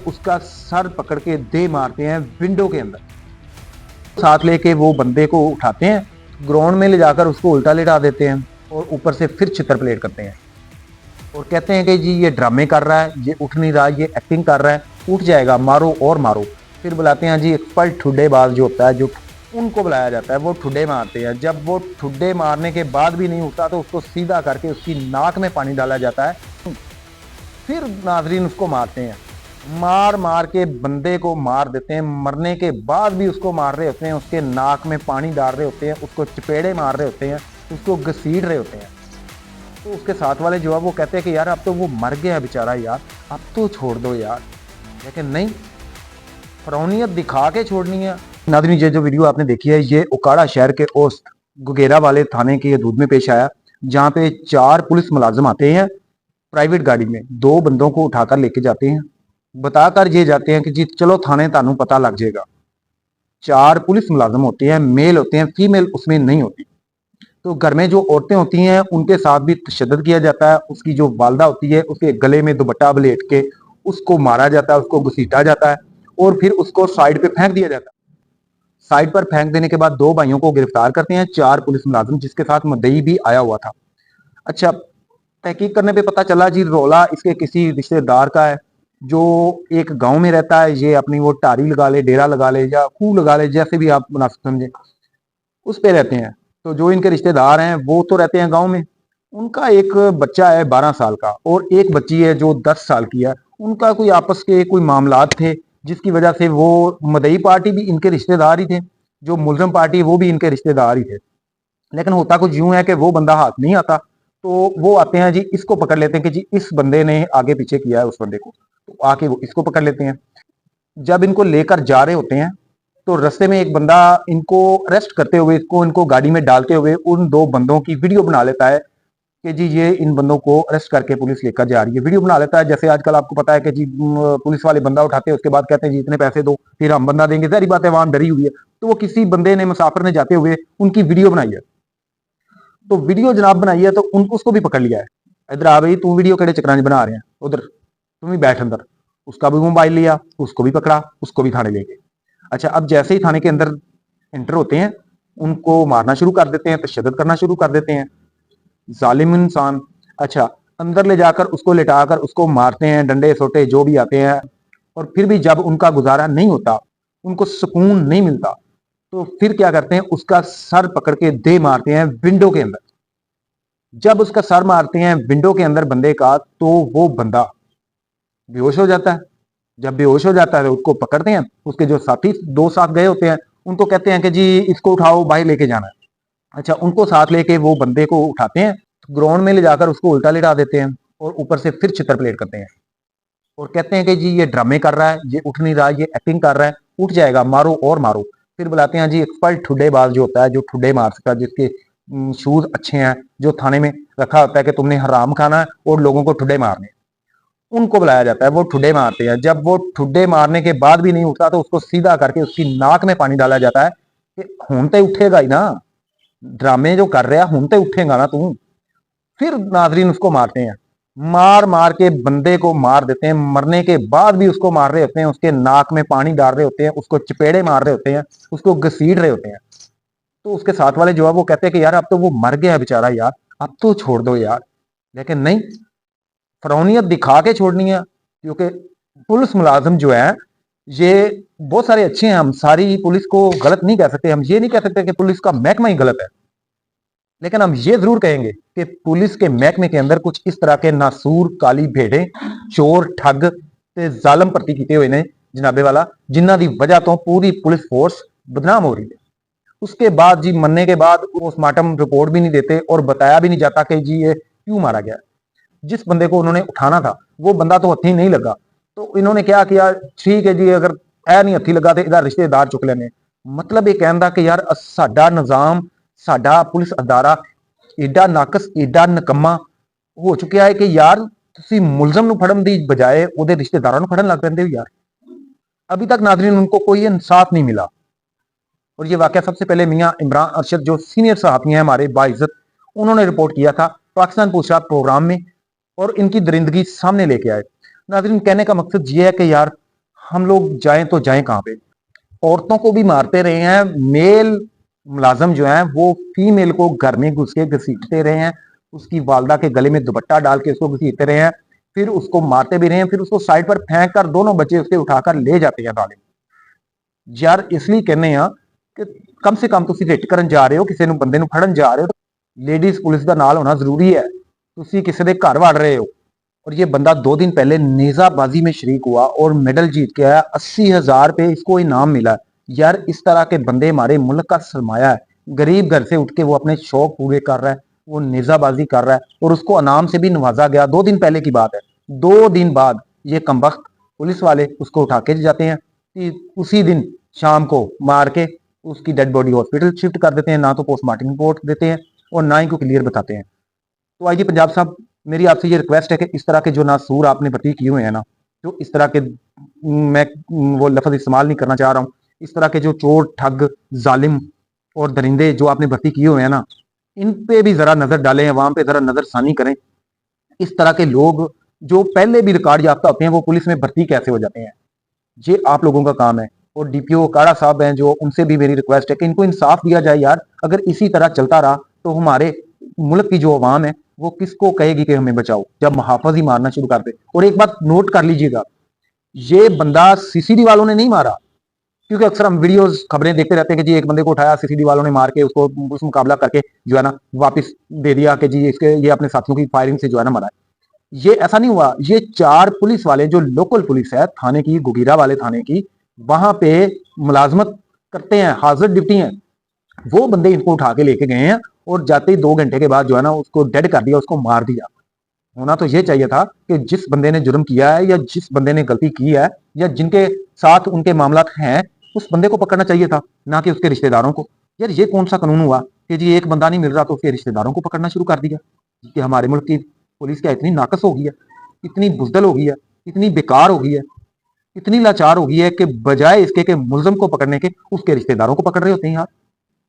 उसका सर पकड़ के दे मारते हैं विंडो के अंदर। साथ लेके वो बंदे को उठाते हैं, ग्राउंड में ले जाकर उसको उल्टा लेटा देते हैं और ऊपर से फिर छितर प्लेट करते हैं और कहते हैं कि जी ये ड्रामे कर रहा है, ये उठ नहीं रहा, ये एक्टिंग कर रहा है, उठ जाएगा, मारो और मारो। फिर बुलाते हैं जी एक्सपर्ट ठुड्डेबाज जो होता है, जो उनको बुलाया जाता है, वो ठुड्डे मारते हैं। जब वो ठुड्डे मारने के बाद भी नहीं उठता तो उसको सीधा करके उसकी नाक में पानी डाला जाता है। फिर नाजरीन उसको मारते हैं, मार मार के बंदे को मार देते हैं। मरने के बाद भी उसको मार रहे होते हैं, उसके नाक में पानी डाल रहे होते हैं, उसको चपेड़े मार रहे होते हैं, उसको घसीट रहे होते हैं। तो उसके साथ वाले जो है वो कहते हैं कि यार अब तो वो मर गया बेचारा, यार अब तो छोड़ दो यार, लेकिन नहीं, फरौनियत दिखा के छोड़नी है। नाज़रीन, ये जो वीडियो आपने देखी है ये उकाड़ा शहर के औस्त गुगेरा वाले थाने के हदूद में पेश आया, जहाँ पे 4 पुलिस मुलाजिम आते हैं प्राइवेट गाड़ी में, 2 बंदों को उठाकर लेके जाते हैं, बताकर ये जाते हैं कि जी चलो थाने तानू पता लग जाएगा। 4 पुलिस मुलाजिम होते हैं, मेल होते हैं, फीमेल उसमें नहीं होती। तो घर में जो औरतें होती हैं उनके साथ भी तशद्दुद किया जाता है। उसकी जो वालदा होती है उसके गले में दुपट्टा बलेट के उसको मारा जाता है, उसको घसीटा जाता है और फिर उसको साइड पे फेंक दिया जाता है। साइड पर फेंक देने के बाद 2 भाइयों को गिरफ्तार करते हैं, 4 पुलिस मुलाजिम, जिसके साथ मुद्दई भी आया हुआ था। अच्छा, तहकीक करने पे पता चला जी रोला इसके किसी रिश्तेदार का है जो एक गांव में रहता है। ये अपनी वो टारी लगा ले, डेरा लगा ले या खूह लगा ले, जैसे भी आप मुनासिब समझे, उस पे रहते हैं। तो जो इनके रिश्तेदार हैं वो तो रहते हैं गांव में, उनका एक बच्चा है 12 साल का और एक बच्ची है जो 10 साल की है। उनका कोई आपस के कोई मामलात थे जिसकी वजह से वो मदई पार्टी भी इनके रिश्तेदार ही थे, जो मुलजम पार्टी वो भी इनके रिश्तेदार ही थे। लेकिन होता कुछ यूं है कि वो बंदा हाथ नहीं आता, तो वो आते हैं जी, इसको पकड़ लेते हैं कि जी इस बंदे ने आगे पीछे किया है उस बंदे को, तो आके वो इसको पकड़ लेते हैं। जब इनको लेकर जा रहे होते हैं तो रास्ते में एक बंदा इनको अरेस्ट करते हुए, इनको गाड़ी में डालते हुए उन 2 बंदों की वीडियो बना लेता है कि जी ये इन बंदों को अरेस्ट करके पुलिस लेकर जा रही है। वीडियो बना लेता है, जैसे आजकल आपको पता है कि जी पुलिस वाले बंदा उठाते हैं, उसके बाद कहते हैं जी इतने पैसे दो फिर हम बंदा देंगे। सारी बातें वहां डरी हुई है, तो वो किसी बंदे ने, मुसाफिर ने जाते हुए उनकी वीडियो बनाई है। तो वीडियो जनाब बनाई है तो उसको भी पकड़ लिया है। इधर आ भाई, तू वीडियो केड़े चक्रां बना रहे हैं, उधर तुम भी बैठ अंदर। उसका भी मोबाइल लिया, उसको भी पकड़ा, उसको भी थाने ले गए। अच्छा, अब जैसे ही थाने के अंदर एंटर होते हैं उनको मारना शुरू कर देते हैं, तशद्दुद करना शुरू कर देते हैं, जालिम इंसान। अच्छा, अंदर ले जाकर उसको लिटाकर उसको मारते हैं, डंडे सोटे जो भी आते हैं। और फिर भी जब उनका गुजारा नहीं होता, उनको सुकून नहीं मिलता, तो फिर क्या करते हैं, उसका सर पकड़ के दे मारते हैं विंडो के अंदर। जब उसका सर मारते हैं विंडो के अंदर बंदे का, तो वो बंदा बेहोश हो जाता है। जब बेहोश हो जाता है तो उसको पकड़ते हैं, उसके जो साथी 2 साथ गए होते हैं उनको कहते हैं कि जी इसको उठाओ, बाहर लेके जाना है। अच्छा, उनको साथ लेके वो बंदे को उठाते हैं, ग्राउंड में ले जाकर उसको उल्टा लेटा देते हैं और ऊपर से फिर छितर प्लेट करते हैं और कहते हैं कि जी ये ड्रामे कर रहा है, ये उठ नहीं रहा, ये एक्टिंग कर रहा है, उठ जाएगा, मारो और मारो। फिर बुलाते हैं जी एक्सपर्ट ठुड्डेबाज जो होता है, जो ठुड्डे मार सकता है, जिसके शूज अच्छे हैं, जो थाने में रखा होता है कि तुमने हराम खाना है और लोगों को ठुड्डे मारने, उनको बुलाया जाता है, वो ठुड्डे मारते हैं। जब वो ठुड्डे मारने के बाद भी नहीं उठता तो उसको सीधा करके उसकी नाक में पानी डाला जाता है कि हूं तो उठेगा ही ना, ड्रामे जो कर रहा हूं तो उठेगा ना तू। फिर नाजरीन उसको मारते हैं, मार मार के बंदे को मार देते हैं। मरने के बाद भी उसको मार रहे होते हैं, उसके नाक में पानी डाल रहे होते हैं, उसको चपेड़े मार रहे होते हैं, उसको घसीट रहे होते हैं। तो उसके साथ वाले जो है वो कहते हैं कि यार अब तो वो मर गया बेचारा, यार अब तो छोड़ दो यार, लेकिन नहीं, फरौनियत दिखा के छोड़नी है। क्योंकि पुलिस मुलाजिम जो है ये बहुत सारे अच्छे हैं, हम सारी पुलिस को गलत नहीं कह सकते, हम ये नहीं कह सकते कि पुलिस का महकमा ही गलत है, लेकिन हम ये जरूर कहेंगे कि पुलिस के महकमे के अंदर कुछ इस तरह के नासूर, काली भेड़े, चोर, ठग ते जालम भर्ती किए हुए ने जनाबे वाला, जिन्हों की वजह तो पूरी पुलिस फोर्स बदनाम हो रही है। उसके बाद जी मरने के बाद पोस्टमार्टम रिपोर्ट भी नहीं देते और बताया भी नहीं जाता कि जी ये क्यों मारा गया। जिस बंदे को उन्होंने उठाना था वो बंदा तो हथी नहीं लगा, तो इन्होंने क्या किया, ठीक है जी अगर ऐ नहीं हथी लगा तो इधर रिश्तेदार चुक लेने। मतलब ये कहना कि यार साडा निजाम, साडा पुलिस अदारा एडा नाकस, एडा नकम्मा हो चुका है कि यार तुसी मुलजम ਨੂੰ ਫੜਨ ਦੀ ਬਜਾਏ ਉਹਦੇ ਰਿਸ਼ਤੇਦਾਰਾਂ ਨੂੰ ਫੜਨ ਲੱਗ ਪੈਂਦੇ ਹੋ यार। अभी तक नाजरीन उनको कोई इंसाफ नहीं मिला। और ये वाकया सबसे पहले मियां इमरान अरशद जो सीनियर सहाफ़ी हैं हमारे बाइज्जत, उन्होंने रिपोर्ट किया था पाकिस्तान पूछा प्रोग्राम में और इनकी दरिंदगी सामने लेके आए। नाजरीन, कहने का मकसद ये है कि यार हम लोग जाएं तो जाएं कहाँ पे? औरतों को भी मारते रहे हैं, मेल मुलाजम जो है वो फीमेल को घर में घुस के घसीटते रहे हैं, उसकी वालदा के गले में दुपट्टा डाल के उसको घसीटते रहे हैं, फिर उसको मारते भी रहे हैं, फिर उसको साइड पर फेंक कर दोनों बच्चे उसके उठाकर ले जाते हैं जालिम। यार इसलिए कहने ਆ कि कम से कम ਤੁਸੀਂ ਰਿਟ ਕਰਨ ਜਾ ਰਹੇ ਹੋ, ਕਿਸੇ ਨੂੰ ਬੰਦੇ ਨੂੰ ਫੜਨ ਜਾ ਰਹੇ ਹੋ, ਲੇਡੀਜ਼ ਪੁਲਿਸ ਦਾ ਨਾਲ ਹੋਣਾ ਜ਼ਰੂਰੀ ਹੈ। ਤੁਸੀਂ ਕਿਸੇ ਦੇ ਘਰ ਵੜ ਰਹੇ ਹੋ। और ये बंदा 2 दिन पहले नेजाबाजी में शरीक हुआ और मेडल जीत के आया, 80,000 रुपये इसको इनाम मिला। यार इस तरह के बंदे हमारे मुल्क का सरमाया है। गरीब घर से उठ के वो अपने शौक पूरे कर रहा है, वो नेजाबाजी कर रहा है और उसको इनाम से भी नवाजा गया। 2 दिन पहले की बात है। 2 दिन बाद ये कमबख्त पुलिस वाले उसको उठा के जाते हैं, उसी दिन शाम को मार के उसकी डेड बॉडी हॉस्पिटल शिफ्ट कर देते हैं। ना तो पोस्टमार्टम रिपोर्ट देते हैं और ना ही को क्लियर बताते हैं। तो आईजी पंजाब साहब, मेरी आपसे ये रिक्वेस्ट है कि इस तरह के जो नासूर आपने भर्ती किए हुए हैं ना, जो इस तरह के, मैं वो लफ्ज इस्तेमाल नहीं करना चाह रहा हूँ, इस तरह के जो चोर ठग जालिम और दरिंदे जो आपने भर्ती किए हुए हैं ना, इन पे भी जरा नजर डालें, अवाम पे जरा नजरसानी करें। इस तरह के लोग जो पहले भी रिकॉर्ड याफ्ता होते हैं वो पुलिस में भर्ती कैसे हो जाते हैं, ये आप लोगों का काम है। और डीपीओ काड़ा साहब हैं जो, उनसे भी मेरी रिक्वेस्ट है कि इनको इंसाफ दिया जाए। यार अगर इसी तरह चलता रहा तो हमारे मुल्क की जो अवाम है वो किसको कहेगी कि हमें बचाओ, जब मुहाफिज ही मारना शुरू कर दे। और एक बात नोट कर लीजिएगा, ये बंदा सीसीडी वालों ने नहीं मारा, क्योंकि अक्सर हम वीडियोस खबरें देखते रहते हैं कि जी एक बंदे को उठाया, सीसीडी वालों ने मार के उसको उस मुकाबला करके जो है ना वापस दे दिया कि जी इसके ये अपने साथियों की फायरिंग से जो है ना मरा। ये ऐसा नहीं हुआ। ये 4 पुलिस वाले जो लोकल पुलिस है थाने की, गुगीरा वाले थाने की, वहां पे मुलाजमत करते हैं, हाजिर ड्यूटी हैं, वो बंदे इनको उठा के लेके गए हैं और जाते ही 2 घंटे के बाद जो है ना उसको डेड कर दिया, उसको मार दिया। होना तो ये चाहिए था कि जिस बंदे ने जुर्म किया है या जिस बंदे ने गलती की है या जिनके साथ उनके मामला हैं, उस बंदे को पकड़ना चाहिए था, ना कि उसके रिश्तेदारों को। यार ये कौन सा कानून हुआ कि जी एक बंदा नहीं मिल रहा तो उसके रिश्तेदारों को पकड़ना शुरू कर दिया? कि हमारे मुल्क की पुलिस क्या इतनी नाकस हो गई है, इतनी बुजदल हो गई है, इतनी बेकार हो गई है, इतनी लाचार हो गई है कि बजाय इसके कि मुलजम को पकड़ने के उसके रिश्तेदारों को पकड़ रहे होते हैं। यार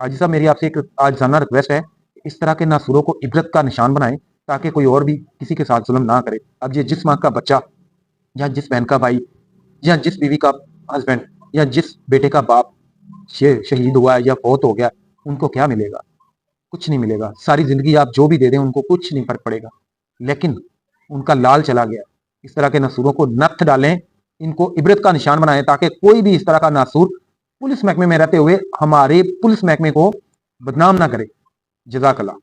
हाजी साहब, मेरी आपसे एक आजाना रिक्वेस्ट है, इस तरह के नासूरों को इबरत का निशान बनाएं ताकि कोई और भी किसी के साथ जुल्म ना करे। अब ये जिस माँ का बच्चा या जिस बहन का भाई या जिस बीवी का हस्बैंड या जिस बेटे का बाप शहीद हुआ है या फौत हो गया, उनको क्या मिलेगा? कुछ नहीं मिलेगा। सारी जिंदगी आप जो भी दे दें उनको कुछ नहीं फर्क पड़ेगा, लेकिन उनका लाल चला गया। इस तरह के नासूरों को नख्त डालें, इनको इबरत का निशान बनाएं ताकि कोई भी इस तरह का नासूर पुलिस महकमे में रहते हुए हमारे पुलिस महकमे को बदनाम ना करे। जज़ाकल्लाह।